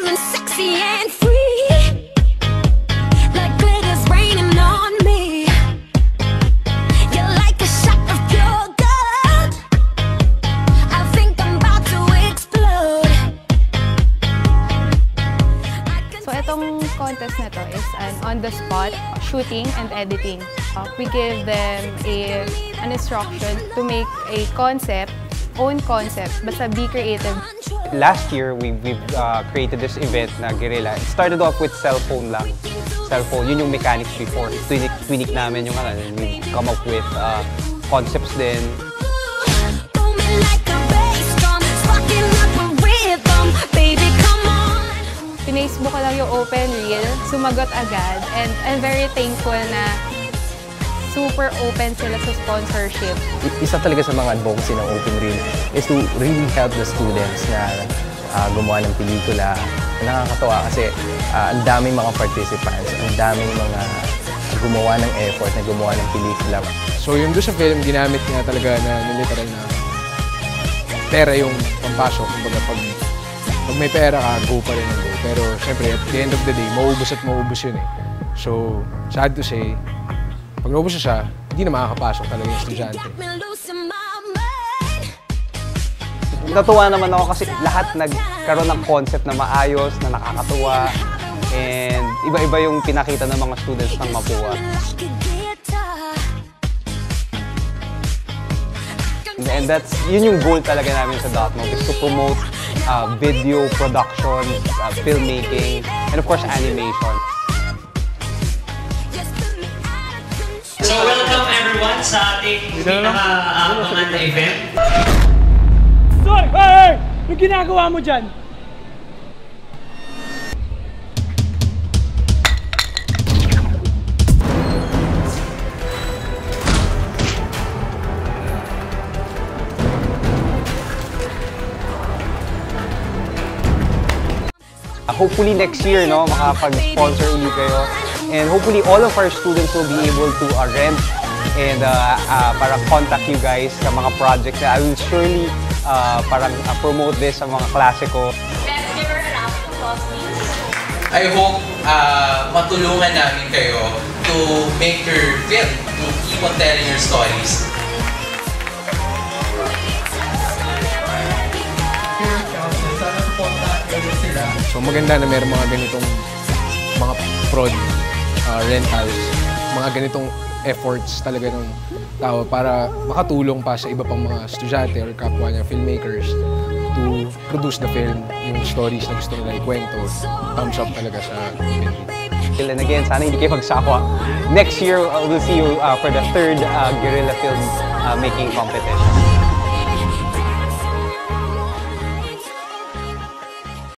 feeling sexy and free, like glitter's raining on me. You're like a shot of pure gold. I think I'm about to explode. So itong contest na to is an on-the-spot shooting and editing. We give them an instruction to make a own concept, basta be creative. Last year, we've created this event na Guerrilla. It started off with cellphone lang. Cellphone, yun yung mechanics before. Tweak namin yung we've come up with concepts din. Pinacebook ko lang yung open reel, sumagot agad, and I'm very thankful na super open sila sa sponsorship. Isa talaga sa mga advocacy ng Open Reel is to really help the students na gumawa ng pelikula. Nakakatawa kasi ang daming mga participants, ang daming mga gumawa ng effort na gumawa ng pelikula. So yung doon sa film, ginamit niya talaga na literal na pera yung pampasok. Kumbaga pag may pera ka, go pa rin ang go. Pero syempre, at the end of the day, maubos at maubos yun eh. So, sad to say, pag naubos na siya, hindi na makakapasok talaga yung estudyante. Natuwa naman ako kasi lahat nagkaroon ng concept na maayos, na nakakatuwa, and iba-iba yung pinakita ng mga students ng Mapua. And yun yung goal talaga namin sa Dotmo, is to promote video production, filmmaking, and of course animation. So welcome everyone sa ating pinaka-abangan na event. Sorry! Hey! Ano ginagawa mo dyan? Hopefully next year, no, makapag-sponsor ulit kayo. And hopefully all of our students will be able to rent and para contact you guys sa mga projects. I will surely parang promote this sa mga klase ko. Let's give her a round of applause, please. I hope matulungan namin kayo to make your film, to keep on telling your stories. So maganda na meron mga ganitong mga prod, rentals, mga ganitong efforts talaga ng tao para makatulong pa sa iba pang mga estudyante or kapwa niya filmmakers to produce the film, yung stories na gusto nila ikwento. Thumbs up talaga sa film. And again, sana hindi kayo magsawa. Next year, we'll see you for the third Guerrilla Film making competition.